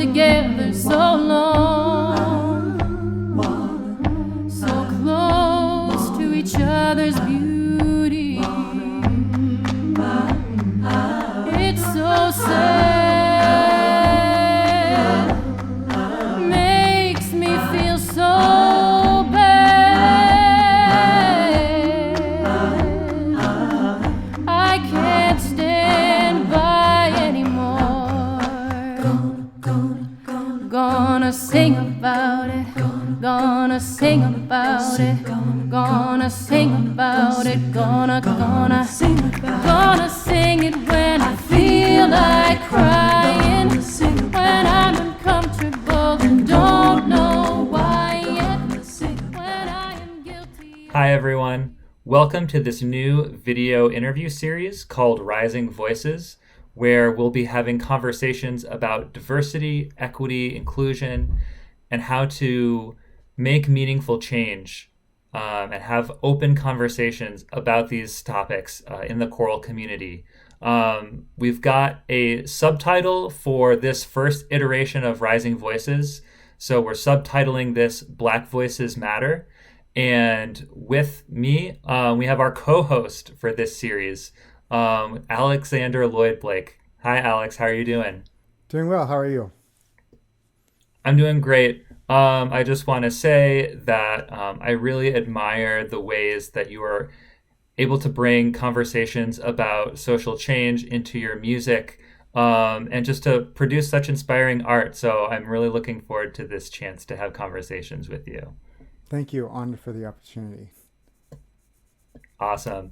together so long, so close to each other's beauty. It's so sad, makes me feel so bad. I can't stand by anymore. Gonna sing about it. Gonna sing about it. Gonna sing about it. Gonna sing it when I feel like crying. When I'm uncomfortable and don't know why yet. When I am guilty. Hi everyone, welcome to this new video interview series called Rising Voices, where we'll be having conversations about diversity, equity, inclusion, and how to make meaningful change and have open conversations about these topics in the choral community. We've got a subtitle for this first iteration of Rising Voices. So we're subtitling this Black Voices Matter. And with me, we have our co-host for this series, Alexander Lloyd Blake. Hi, Alex. How are you doing? Doing well. How are you? I'm doing great. I just want to say that I really admire the ways that you are able to bring conversations about social change into your music and just to produce such inspiring art. So I'm really looking forward to this chance to have conversations with you. Thank you. Honored for the opportunity. Awesome.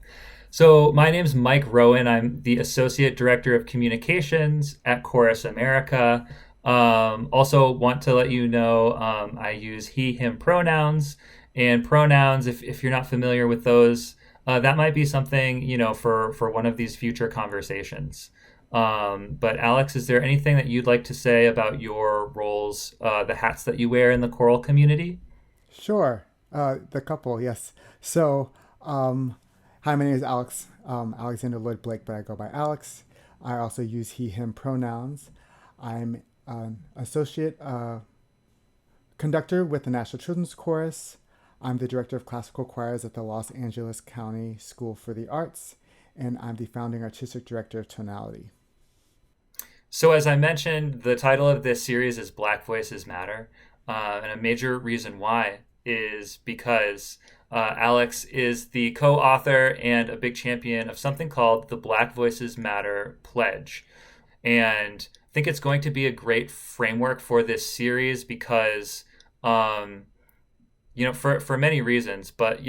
So my name's Mike Rowan. I'm the Associate Director of Communications at Chorus America. Also want to let you know I use he, him pronouns. And pronouns, if you're not familiar with those, that might be something, for one of these future conversations. But Alex, is there anything that you'd like to say about your roles, the hats that you wear in the choral community? Sure. The couple, yes. So, hi, my name is Alex, Alexander Lloyd Blake, but I go by Alex. I also use he, him pronouns. I'm an associate conductor with the National Children's Chorus. I'm the director of classical choirs at the Los Angeles County School for the Arts, and I'm the founding artistic director of Tonality. So as I mentioned, the title of this series is Black Voices Matter. And a major reason why is because Alex is the co-author and a big champion of something called the Black Voices Matter Pledge. And I think it's going to be a great framework for this series because, for many reasons, but,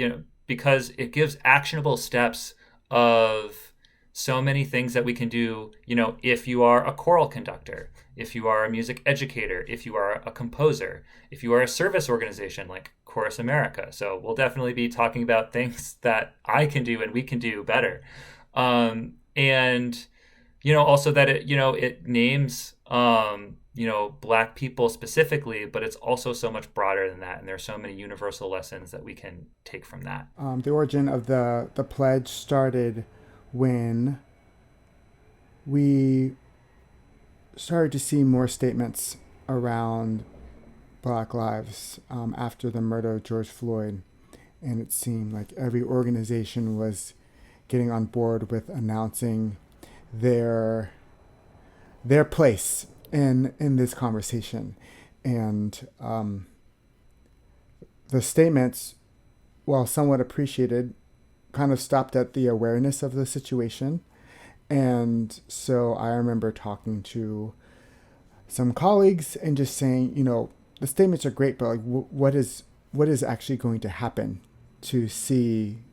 because it gives actionable steps of so many things that we can do, if you are a choral conductor, if you are a music educator, if you are a composer, if you are a service organization like Chorus America. So we'll definitely be talking about things that I can do and we can do better. And, also that it names, Black people specifically, but it's also so much broader than that. And there's so many universal lessons that we can take from that. The origin of the pledge started when we started to see more statements around Black lives after the murder of George Floyd. And it seemed like every organization was getting on board with announcing their place in this conversation. And the statements, while somewhat appreciated, kind of stopped at the awareness of the situation. And so I remember talking to some colleagues and just saying, the statements are great, but what is actually going to happen to see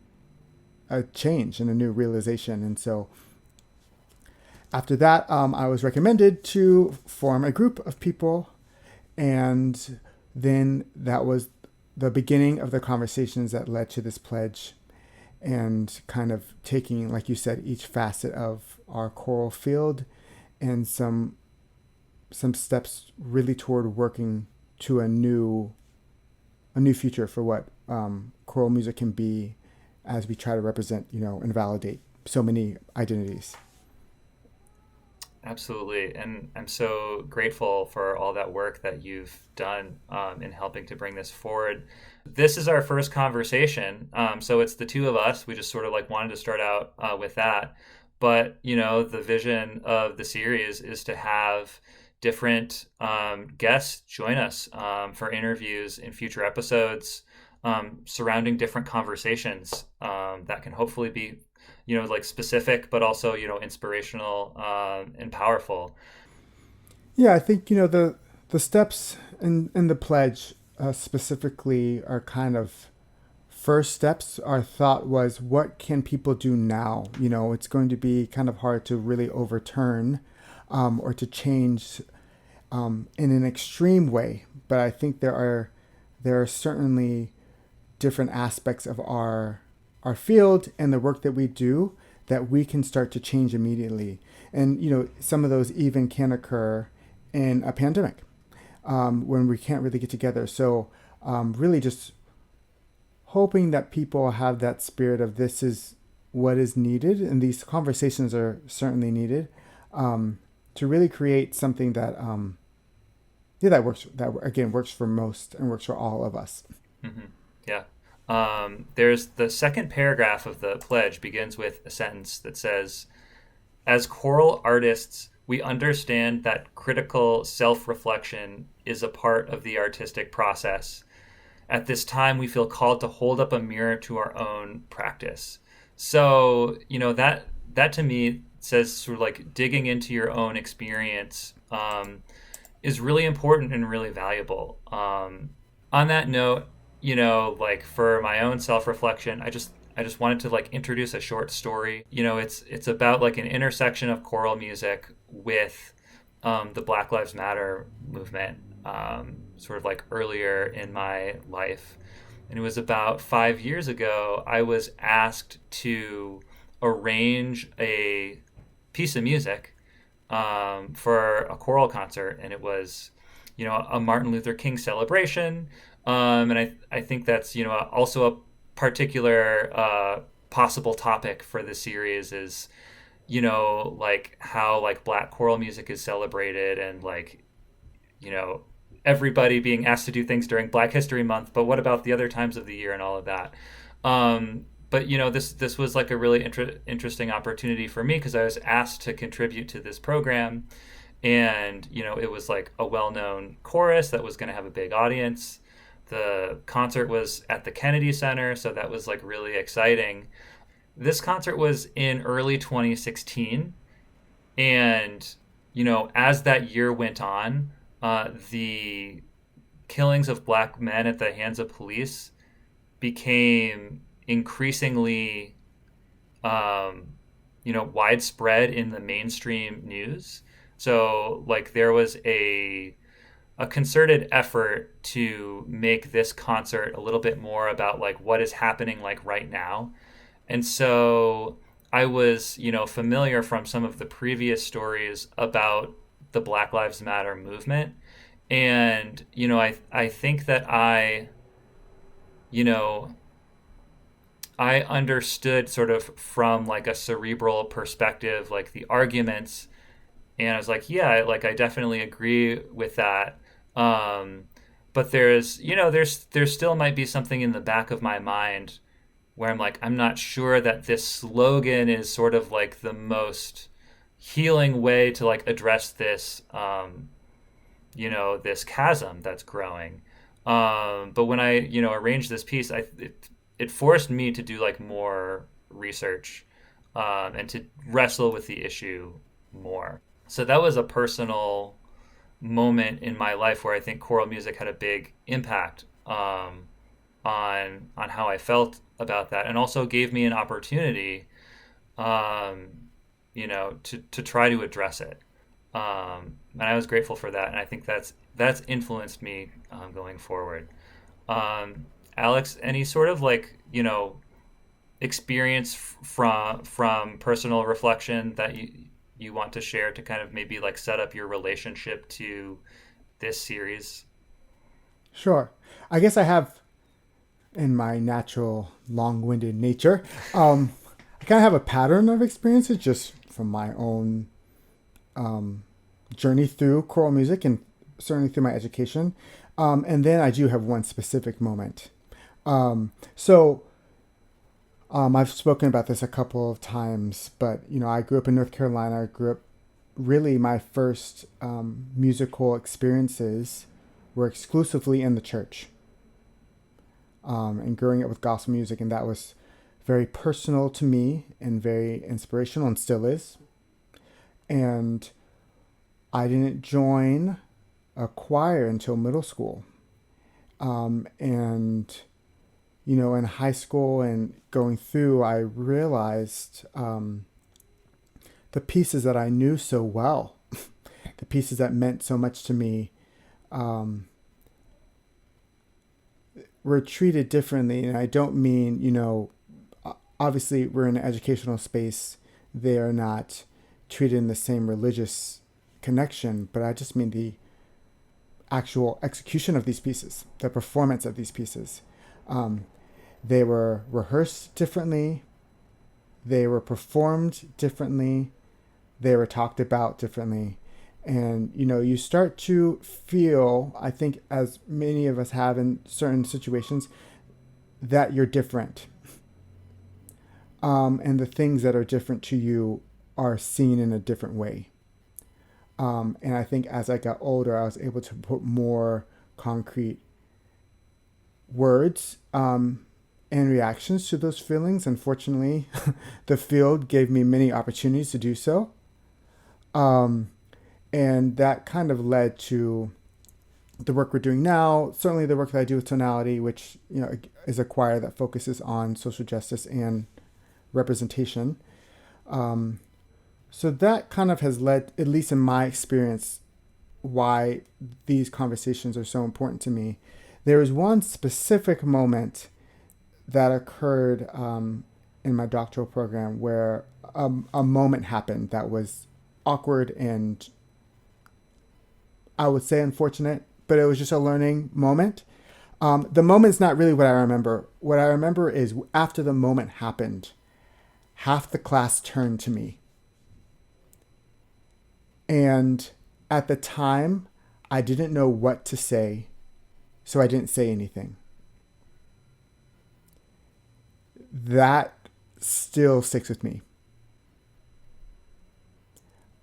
a change and a new realization? And so after that, I was recommended to form a group of people. And then that was the beginning of the conversations that led to this pledge, and kind of taking, like you said, each facet of our choral field and some steps really toward working to a new future for what choral music can be as we try to represent, and validate so many identities. Absolutely. And I'm so grateful for all that work that you've done in helping to bring this forward. This is our first conversation. So it's the two of us. We just sort of like wanted to start out with that. But, the vision of the series is to have different guests join us for interviews in future episodes surrounding different conversations that can hopefully be like specific, but also, inspirational and powerful. Yeah, I think the steps in the pledge specifically are kind of first steps. Our thought was, what can people do now? It's going to be kind of hard to really overturn or to change in an extreme way, but I think there are certainly different aspects of our field and the work that we do that we can start to change immediately. And some of those even can occur in a pandemic when we can't really get together. So really just hoping that people have that spirit of, this is what is needed, and these conversations are certainly needed to really create something that that works, that again works for most and works for all of us. Mm-hmm. Yeah. There's the second paragraph of the pledge begins with a sentence that says, "As choral artists, we understand that critical self-reflection is a part of the artistic process. At this time, we feel called to hold up a mirror to our own practice." So, that to me says sort of like digging into your own experience is really important and really valuable. On that note, like for my own self-reflection, I just wanted to like introduce a short story. It's about like an intersection of choral music with the Black Lives Matter movement, sort of like earlier in my life. And it was about 5 years ago, I was asked to arrange a piece of music for a choral concert. And it was, a Martin Luther King celebration. And I think that's, also a particular possible topic for the series is, like how like Black choral music is celebrated and like, everybody being asked to do things during Black History Month, but what about the other times of the year and all of that? But this was like a really interesting opportunity for me because I was asked to contribute to this program, and it was like a well-known chorus that was going to have a big audience. The concert was at the Kennedy Center, so that was like really exciting. This concert was in early 2016, and as that year went on, the killings of Black men at the hands of police became increasingly, widespread in the mainstream news. So, like, there was a concerted effort to make this concert a little bit more about like what is happening like right now. And so I was, familiar from some of the previous stories about the Black Lives Matter movement. And, I think that I understood sort of from like a cerebral perspective, like the arguments. And I was like, yeah, like I definitely agree with that. But there still might be something in the back of my mind where I'm like, I'm not sure that this slogan is sort of like the most healing way to like address this, this chasm that's growing. But when I, arranged this piece, it forced me to do like more research, and to wrestle with the issue more. So that was a personal moment in my life where I think choral music had a big impact on how I felt about that, and also gave me an opportunity, to try to address it. And I was grateful for that, and I think that's influenced me going forward. Alex, any sort of like experience from personal reflection that you want to share to kind of maybe like set up your relationship to this series? Sure. I guess I have, in my natural long-winded nature, I kind of have a pattern of experiences just from my own journey through choral music and certainly through my education. And then I do have one specific moment. So I've spoken about this a couple of times, but I grew up in North Carolina. I grew up really my first musical experiences were exclusively in the church, and growing up with gospel music, and that was very personal to me and very inspirational, and still is. And I didn't join a choir until middle school, and in high school and going through, I realized the pieces that I knew so well, the pieces that meant so much to me, um, were treated differently. And I don't mean, obviously we're in an educational space. They are not treated in the same religious connection, but I just mean the actual execution of these pieces, the performance of these pieces. They were rehearsed differently. They were performed differently. They were talked about differently. And, you start to feel, I think, as many of us have in certain situations, that you're different. And the things that are different to you are seen in a different way. And I think as I got older, I was able to put more concrete words and reactions to those feelings. Unfortunately, the field gave me many opportunities to do so. And that kind of led to the work we're doing now, certainly the work that I do with Tonality, which is a choir that focuses on social justice and representation. So that kind of has led, at least in my experience, why these conversations are so important to me. There was one specific moment that occurred in my doctoral program where a moment happened that was awkward and, I would say, unfortunate, but it was just a learning moment. The moment's not really what I remember. What I remember is after the moment happened, half the class turned to me. And at the time, I didn't know what to say, so I didn't say anything. That still sticks with me.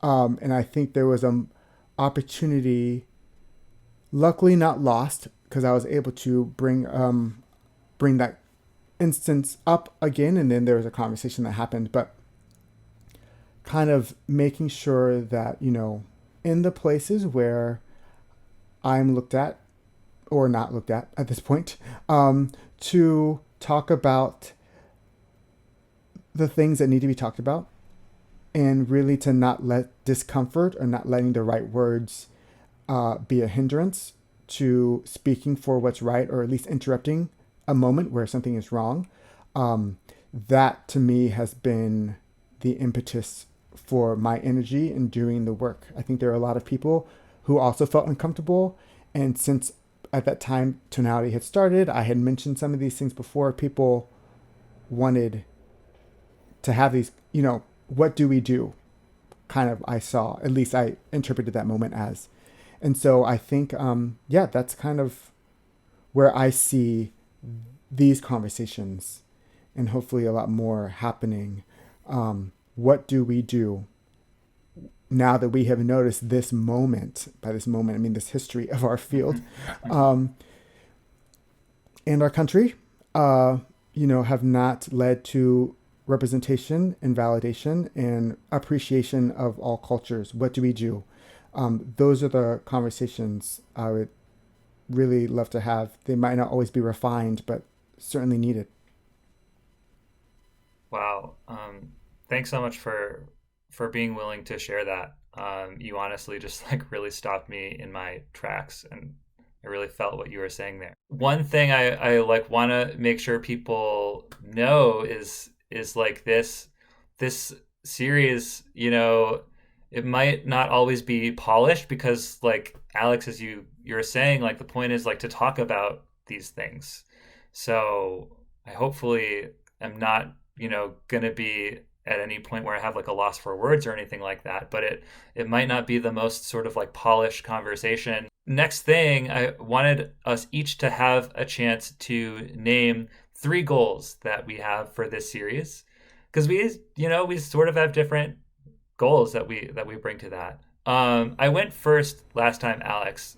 And I think there was an opportunity, luckily not lost, because I was able to bring that instance up again, and then there was a conversation that happened. But kind of making sure that, in the places where I'm looked at or not looked at this point, to talk about the things that need to be talked about, and really to not let discomfort or not letting the right words be a hindrance to speaking for what's right, or at least interrupting a moment where something is wrong. That to me has been the impetus for my energy in doing the work. I think there are a lot of people who also felt uncomfortable. And since at that time Tonality had started, I had mentioned some of these things before, people wanted to have these, what do we do? Kind of, I saw, at least I interpreted that moment as. And so I think, that's kind of where I see these conversations, and hopefully a lot more happening. What do we do now that we have noticed this moment? By this moment, I mean this history of our field and our country, have not led to representation and validation and appreciation of all cultures. What do we do? Those are the conversations I would really love to have. They might not always be refined, but certainly needed. Wow. Thanks so much for being willing to share that. You honestly just like really stopped me in my tracks, and I really felt what you were saying there. One thing I like want to make sure people know is like this series, it might not always be polished, because like Alex, as you're saying, like the point is like to talk about these things. So I hopefully am not, gonna be at any point where I have like a loss for words or anything like that, but it might not be the most sort of like polished conversation. Next thing, I wanted us each to have a chance to name 3 goals that we have for this series, because we sort of have different goals that we bring to that. I went first last time, Alex.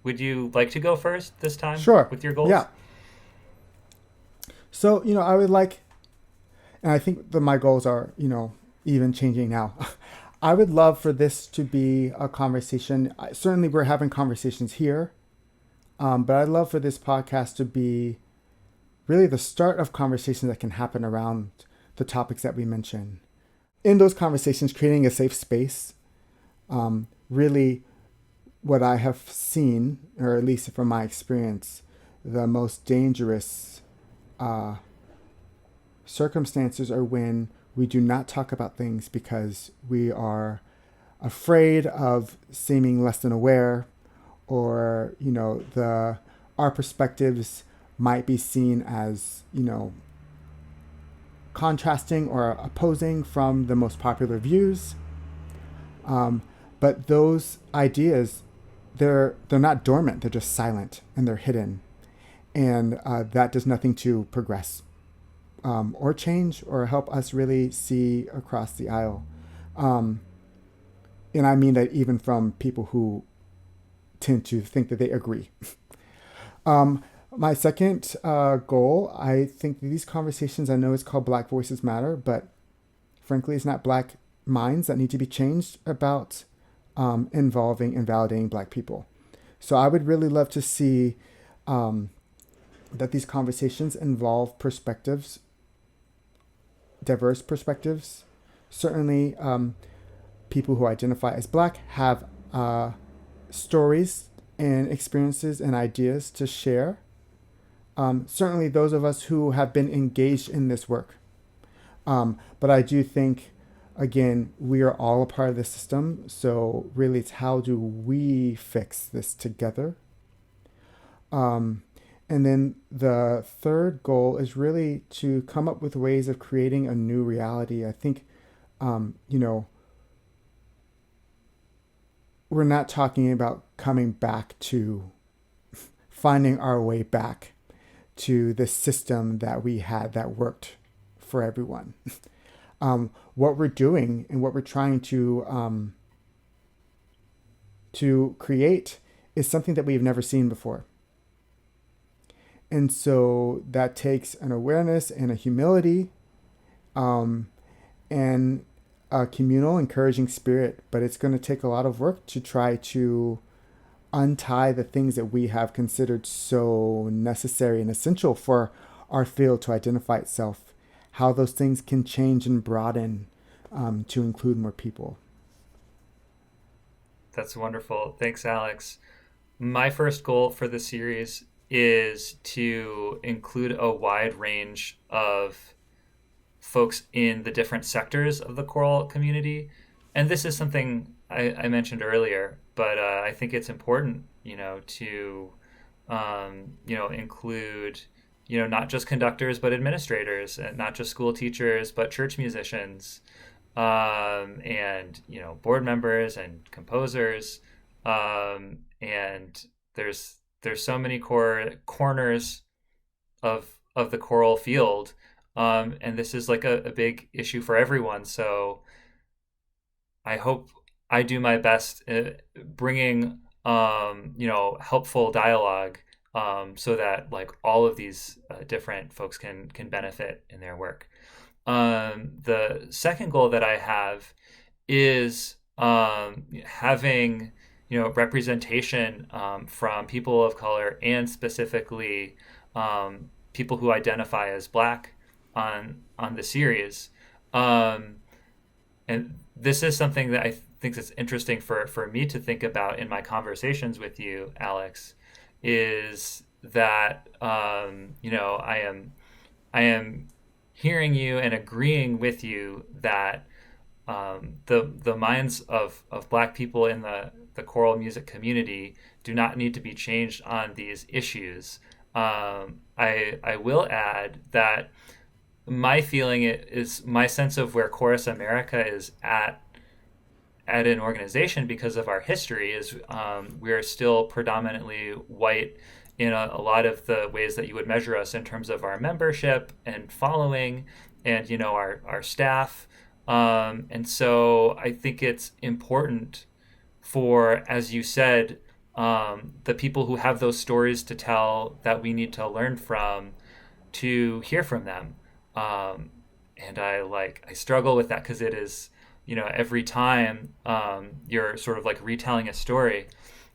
Would you like to go first this time Sure. with your goals? Yeah. So, I would like, and I think that my goals are, even changing now. I would love for this to be a conversation. Certainly, we're having conversations here, but I'd love for this podcast to be really the start of conversations that can happen around the topics that we mention. In those conversations, creating a safe space, really what I have seen, or at least from my experience, the most dangerous circumstances are when we do not talk about things because we are afraid of seeming less than aware, or our perspectives might be seen as contrasting or opposing from the most popular views. But those ideas, they're not dormant, they're just silent and they're hidden, and that does nothing to progress or change or help us really see across the aisle. And I mean that even from people who tend to think that they agree. My second goal, I think these conversations, I know it's called Black Voices Matter, but frankly, it's not Black minds that need to be changed about involving and validating Black people. So I would really love to see that these conversations involve perspectives, diverse perspectives. Certainly, people who identify as Black have stories and experiences and ideas to share. Certainly those of us who have been engaged in this work. But I do think, again, we are all a part of the system. So really it's how do we fix this together? And then the third goal is really to come up with ways of creating a new reality. I think, we're not talking about coming back to finding our way back to the system that we had that worked for everyone. What we're doing and what we're trying to create is something that we've never seen before. And so that takes an awareness and a humility and a communal, encouraging spirit. But it's going to take a lot of work to try to untie the things that we have considered so necessary and essential for our field to identify itself, how those things can change and broaden to include more people. That's wonderful. Thanks, Alex. My first goal for the series is to include a wide range of folks in the different sectors of the choral community. And this is something I mentioned earlier, but I think it's important, to, include, not just conductors, but administrators, and not just school teachers, but church musicians, and, board members and composers. And there's so many corners of the choral field. And this is like a big issue for everyone. So I hope I do my best bringing, helpful dialogue, so that like all of these different folks can benefit in their work. The second goal that I have is having, representation from people of color, and specifically people who identify as Black on the series. And this is something that I think is interesting for me to think about in my conversations with you, Alex, is that, I am hearing you and agreeing with you that the minds of Black people in the choral music community do not need to be changed on these issues. I will add that my feeling is my sense of where Chorus America is at an organization because of our history is we're still predominantly white in a lot of the ways that you would measure us in terms of our membership and following and our staff, and so I think it's important for, as you said, the people who have those stories to tell that we need to learn from to hear from them. Um, and I struggle with that because it is, every time you're sort of like retelling a story,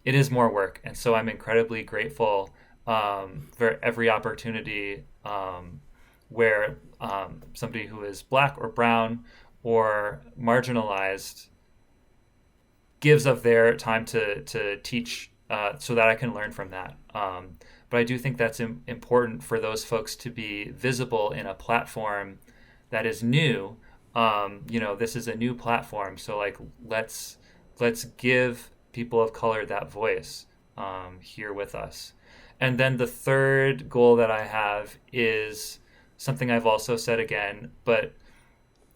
it is more work. And so I'm incredibly grateful for every opportunity where somebody who is black or brown or marginalized gives of their time to teach so that I can learn from that. But I do think that's important for those folks to be visible in a platform that is new. This is a new platform, so like let's give people of color that voice here with us. And then the third goal that I have is something I've also said again, but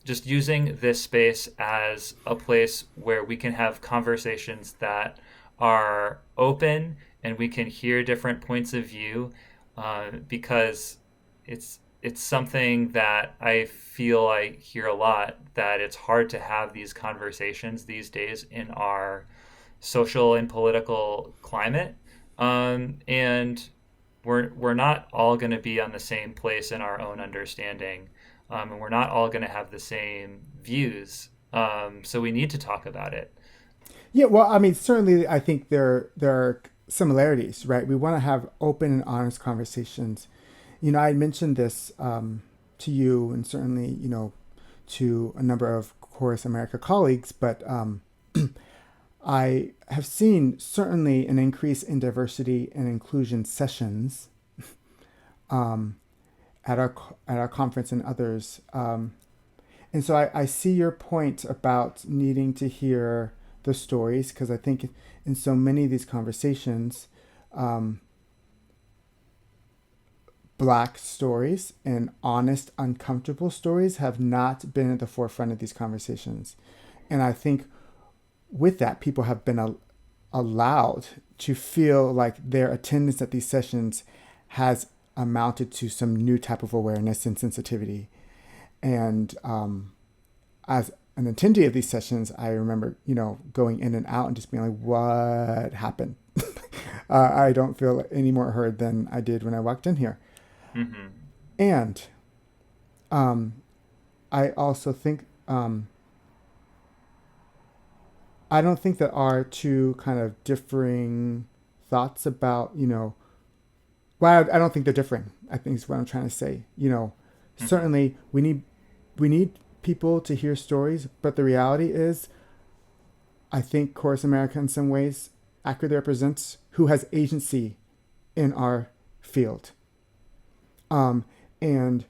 just using this space as a place where we can have conversations that are open and we can hear different points of view, because it's something that I feel I hear a lot, that it's hard to have these conversations these days in our social and political climate, and we're not all going to be on the same place in our own understanding, and we're not all going to have the same views. So we need to talk about it. Yeah, well, I mean, certainly, I think there are similarities, right? We want to have open and honest conversations. I mentioned this to you, and certainly, to a number of Chorus America colleagues, but I have seen certainly an increase in diversity and inclusion sessions at our conference and others. And so I see your point about needing to hear the stories, because I think in so many of these conversations, Black stories and honest, uncomfortable stories have not been at the forefront of these conversations. And I think with that, people have been allowed to feel like their attendance at these sessions has amounted to some new type of awareness and sensitivity. And as an attendee of these sessions, I remember, going in and out and just being like, what happened? I don't feel any more heard than I did when I walked in here. Mm-hmm. And I also think, I don't think that our two kind of differing thoughts about, well, I don't think they're differing, I think is what I'm trying to say. Mm-hmm. Certainly we need people to hear stories, but the reality is, I think Chorus America in some ways accurately represents who has agency in our field. And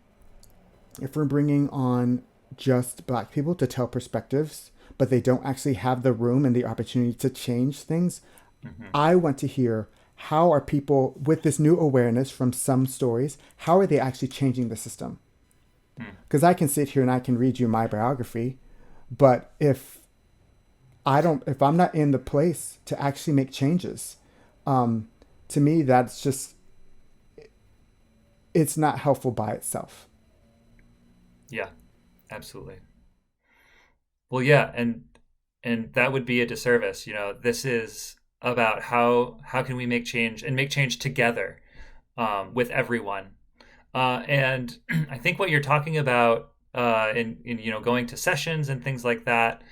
if we're bringing on just Black people to tell perspectives, but they don't actually have the room and the opportunity to change things, Mm-hmm. I want to hear, how are people with this new awareness from some stories, how are they actually changing the system? Because I can sit here and I can read you my biography, but if I'm not in the place to actually make changes, to me, that's just, it's not helpful by itself. Yeah, absolutely. Well, yeah, and that would be a disservice. This is about how can we make change and make change together, with everyone. And I think what you're talking about, in going to sessions and things like that,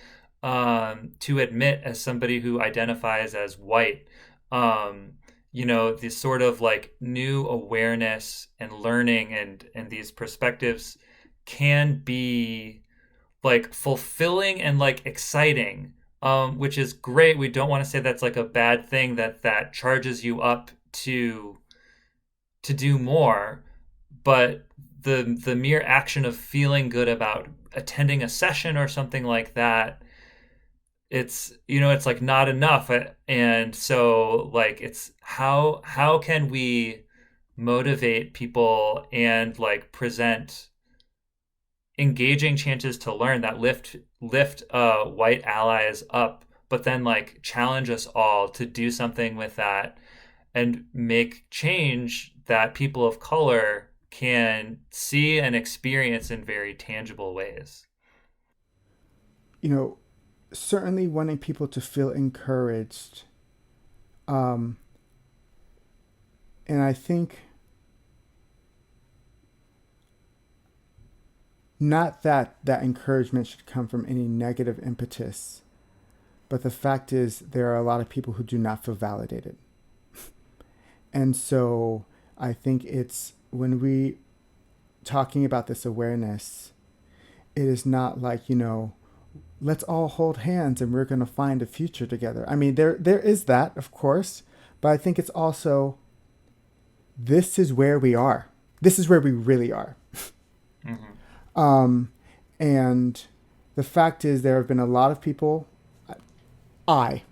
to admit as somebody who identifies as white, this sort of like new awareness and learning and these perspectives can be like fulfilling and like exciting, which is great. We don't want to say that's like a bad thing, that charges you up to do more, but the mere action of feeling good about attending a session or something like that, it's like not enough. And so like it's how can we motivate people and like present engaging chances to learn that lift white allies up, but then like challenge us all to do something with that and make change that people of color can see and experience in very tangible ways. You know, certainly wanting people to feel encouraged. Um, and I think not that that encouragement should come from any negative impetus, but the fact is there are a lot of people who do not feel validated. And so I think it's when we talking about this awareness, it is not like, let's all hold hands and we're going to find a future together. I mean, there is that, of course, but I think it's also, this is where we are. This is where we really are. Mm-hmm. And the fact is there have been a lot of people, I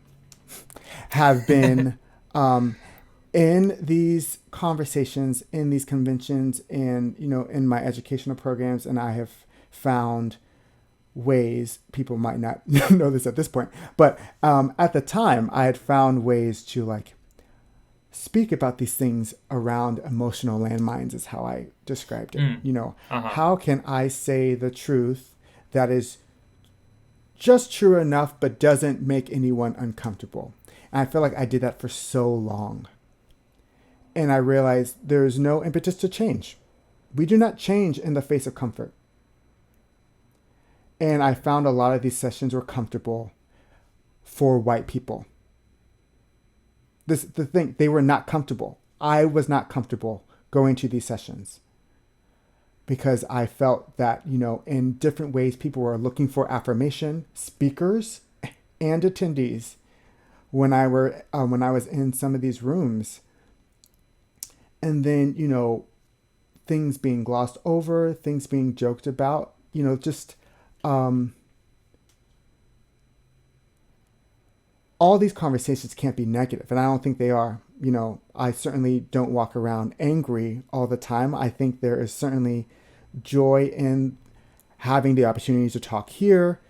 have been in these conversations, in these conventions, and, in my educational programs, and I have found ways, people might not know this at this point, but at the time I had found ways to like speak about these things around emotional landmines is how I described it. How can I say the truth that is just true enough but doesn't make anyone uncomfortable? And I feel like I did that for so long. And I realized there's no impetus to change. We do not change in the face of comfort. And I found a lot of these sessions were comfortable for white people. The thing, they were not comfortable. I was not comfortable going to these sessions because I felt that, in different ways, people were looking for affirmation, speakers and attendees when I was in some of these rooms. And then, things being glossed over, things being joked about, just all these conversations can't be negative, and I don't think they are. I certainly don't walk around angry all the time. I think there is certainly joy in having the opportunity to talk here.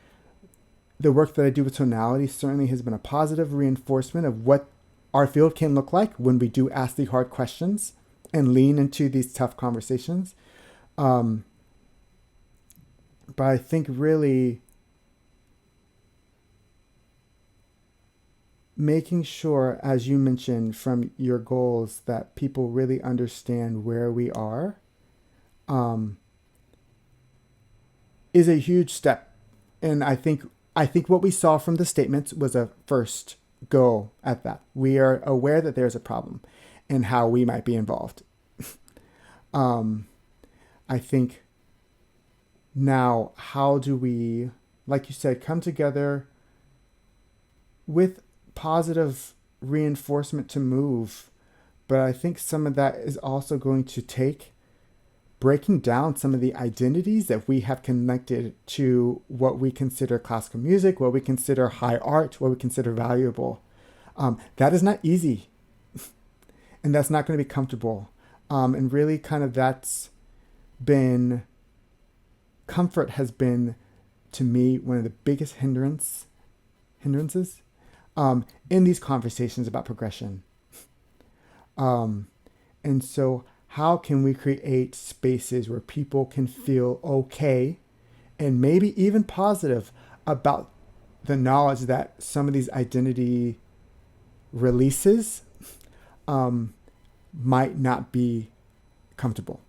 The work that I do with Tonality certainly has been a positive reinforcement of what our field can look like when we do ask the hard questions and lean into these tough conversations. But I think really making sure, as you mentioned from your goals, that people really understand where we are is a huge step. And I think what we saw from the statements was a first go at that. We are aware that there's a problem and how we might be involved. I think now, how do we, like you said, come together with positive reinforcement to move? But I think some of that is also going to take breaking down some of the identities that we have connected to what we consider classical music, what we consider high art, what we consider valuable. That is not easy. And that's not going to be comfortable. And really kind of comfort has been, to me, one of the biggest hindrances in these conversations about progression. And so how can we create spaces where people can feel okay and maybe even positive about the knowledge that some of these identity releases might not be comfortable?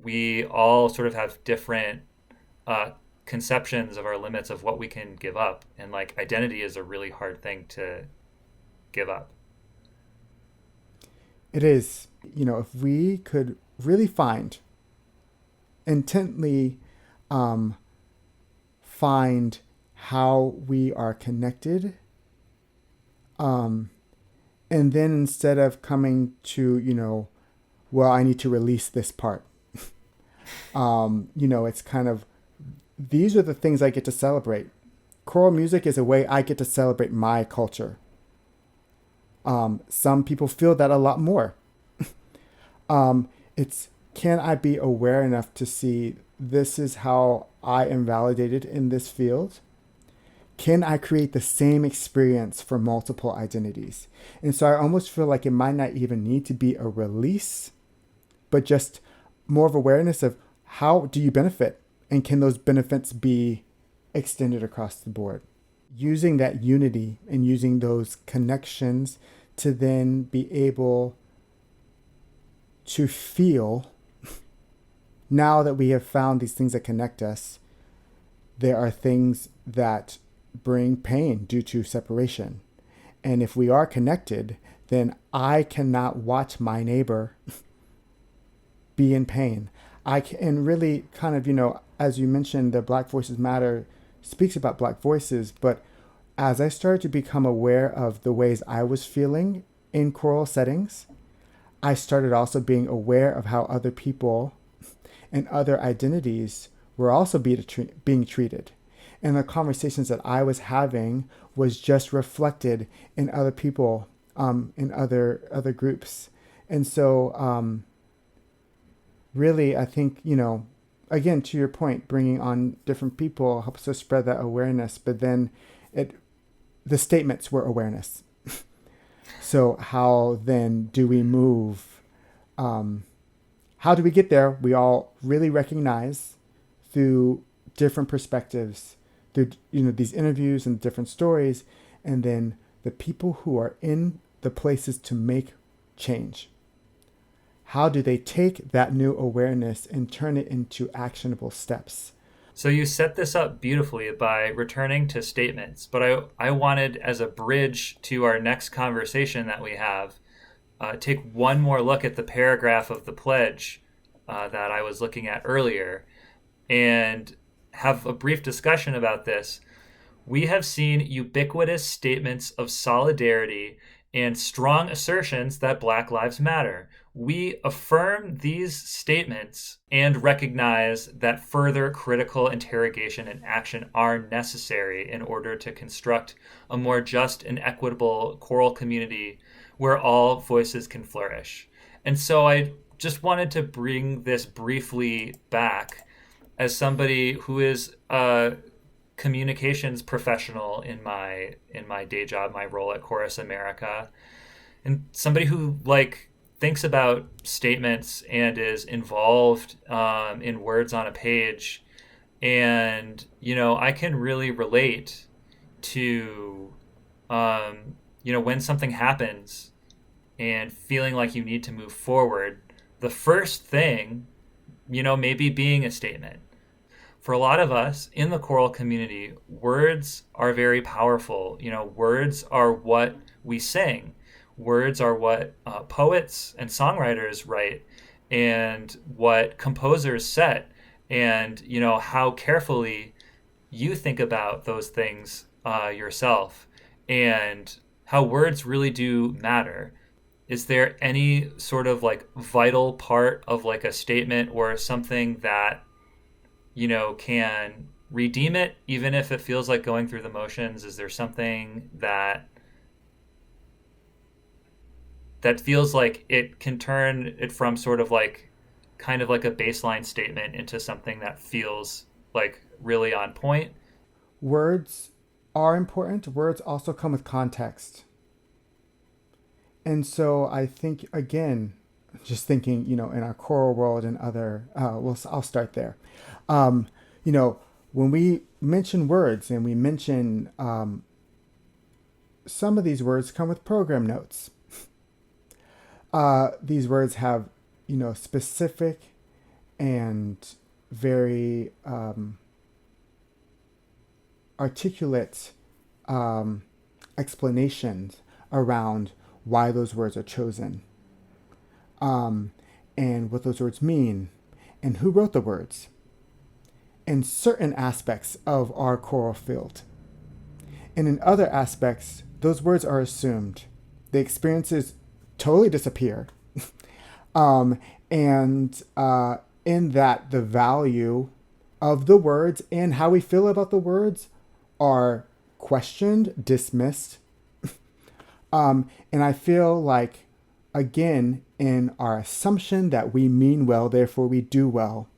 We all sort of have different conceptions of our limits of what we can give up, and like identity is a really hard thing to give up. It is. If we could really intently find how we are connected, and then instead of coming to, well, I need to release this part, it's kind of, these are the things I get to celebrate. Choral music is a way I get to celebrate my culture. Some people feel that a lot more. It's can I be aware enough to see this is how I am validated in this field? Can I create the same experience for multiple identities? And so I almost feel like it might not even need to be a release, but just more of awareness of how do you benefit, and can those benefits be extended across the board? Using that unity and using those connections to then be able to feel, now that we have found these things that connect us, there are things that bring pain due to separation. And if we are connected, then I cannot watch my neighbor be in pain. I can really kind of, as you mentioned, the Black Voices Matter speaks about Black voices, but as I started to become aware of the ways I was feeling in choral settings, I started also being aware of how other people and other identities were also being treated. And the conversations that I was having was just reflected in other people, in other groups. And so really, I think, again, to your point, bringing on different people helps us spread that awareness. But then the statements were awareness. So how then do we move? How do we get there? We all really recognize through different perspectives, through these interviews and different stories, and then the people who are in the places to make change. How do they take that new awareness and turn it into actionable steps? So you set this up beautifully by returning to statements, but I wanted, as a bridge to our next conversation that we have, take one more look at the paragraph of the pledge that I was looking at earlier and have a brief discussion about this. We have seen ubiquitous statements of solidarity and strong assertions that Black Lives Matter. We affirm these statements and recognize that further critical interrogation and action are necessary in order to construct a more just and equitable choral community where all voices can flourish. And so I just wanted to bring this briefly back as somebody who is a communications professional in my day job, my role at Chorus America, and somebody who thinks about statements and is involved in words on a page. And I can really relate to when something happens and feeling like you need to move forward, the first thing maybe being a statement. For a lot of us in the choral community, words are very powerful. Words are what we sing. Words are what poets and songwriters write, and what composers set, and how carefully you think about those things yourself, and how words really do matter. Is there any sort of vital part of a statement or something that can redeem it, even if it feels like going through the motions? Is there something that feels like it can turn it from sort of kind of like a baseline statement into something that feels really on point? Words are important. Words also come with context. And so I think, again, just thinking, in our choral world and other, I'll start there. When we mention words and we mention some of these words come with program notes. These words have, specific and very articulate explanations around why those words are chosen, and what those words mean, and who wrote the words, in certain aspects of our choral field. And in other aspects, those words are assumed. The experiences totally disappear. And in that, the value of the words and how we feel about the words are questioned, dismissed. And I feel like again, in our assumption that we mean well, therefore we do well,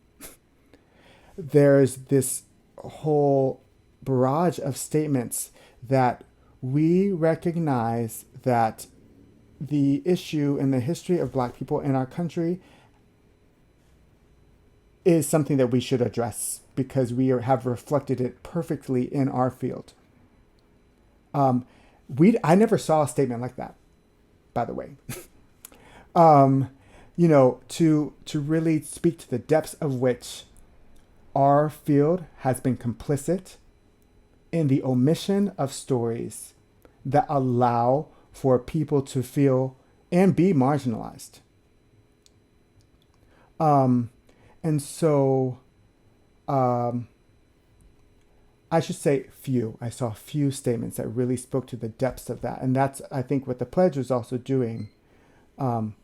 there's this whole barrage of statements that we recognize that the issue in the history of Black people in our country is something that we should address because have reflected it perfectly in our field. I never saw a statement like that, by the way. To really speak to the depths of which our field has been complicit in the omission of stories that allow for people to feel and be marginalized. And so I should say few. I saw few statements that really spoke to the depths of that. And that's, I think, what the pledge was also doing.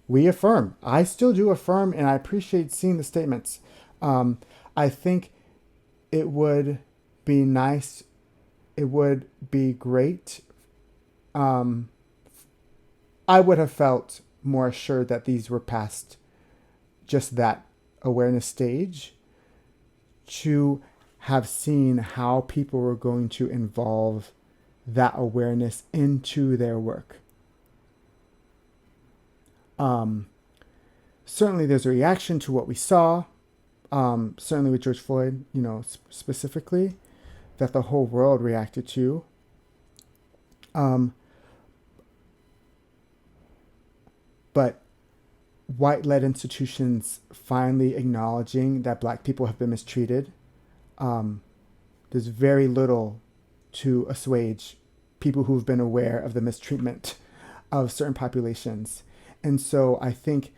We affirm. I still do affirm, and I appreciate seeing the statements. I think it would be nice. It would be great. I would have felt more assured that these were past just that awareness stage, to have seen how people were going to involve that awareness into their work. Certainly there's a reaction to what we saw, certainly with George Floyd, specifically, that the whole world reacted to. But white-led institutions finally acknowledging that Black people have been mistreated, there's very little to assuage people who've been aware of the mistreatment of certain populations. And so I think,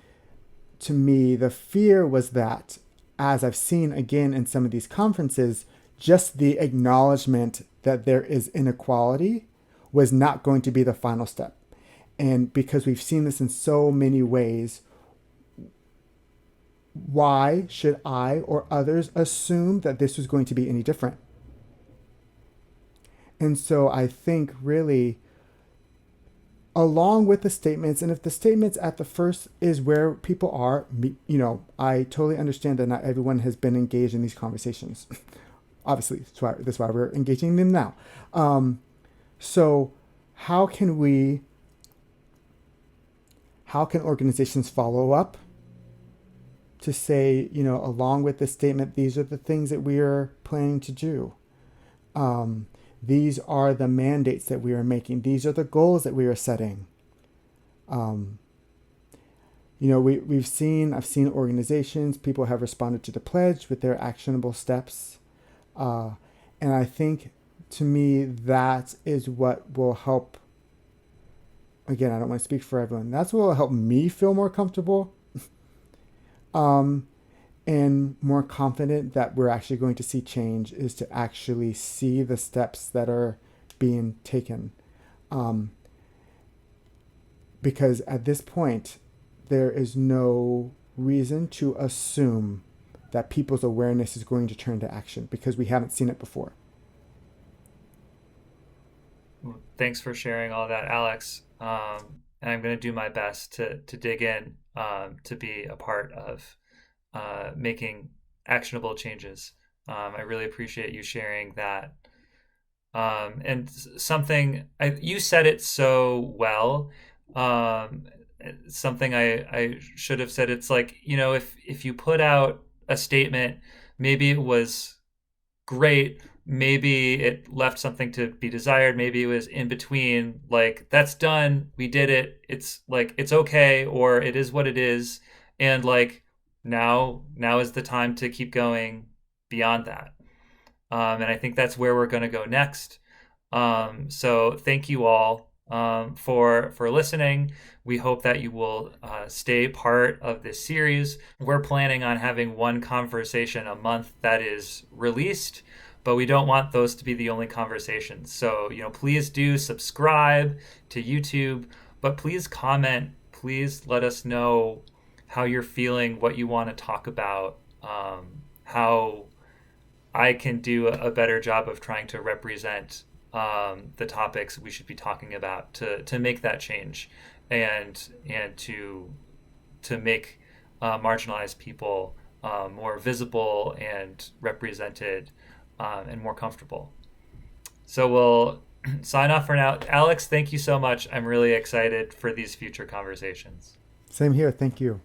to me, the fear was that, as I've seen again in some of these conferences, just the acknowledgement that there is inequality was not going to be the final step. And because we've seen this in so many ways, why should I or others assume that this was going to be any different? And so I think really, along with the statements, and if the statements at the first is where people are, I totally understand that not everyone has been engaged in these conversations. Obviously, that's why we're engaging them now. So how can organizations follow up to say, along with this statement, these are the things that we are planning to do. These are the mandates that we are making. These are the goals that we are setting. I've seen organizations, people have responded to the pledge with their actionable steps. And I think, to me, that is what will help. Again, I don't want to speak for everyone. That's what will help me feel more comfortable. And more confident that we're actually going to see change, is to actually see the steps that are being taken. Because at this point, there is no reason to assume that people's awareness is going to turn to action, because we haven't seen it before. Thanks for sharing all that, Alex. And I'm going to do my best to dig in, to be a part of making actionable changes. I really appreciate you sharing that. And something, you said it so well. Something I should have said, it's like, if you put out a statement, maybe it was great, maybe it left something to be desired, maybe it was in between, like, that's done, we did it, it's like, it's okay, or it is what it is, and like, now is the time to keep going beyond that. And I think that's where we're going to go next. So thank you all for listening. We hope that you will stay part of this series. We're planning on having one conversation a month that is released, but we don't want those to be the only conversations. So, please do subscribe to YouTube, but please comment. Please let us know how you're feeling, what you want to talk about, how I can do a better job of trying to represent the topics we should be talking about to make that change. and to make marginalized people more visible and represented and more comfortable. So we'll sign off for now. Alex, thank you so much. I'm really excited for these future conversations. Same here. Thank you.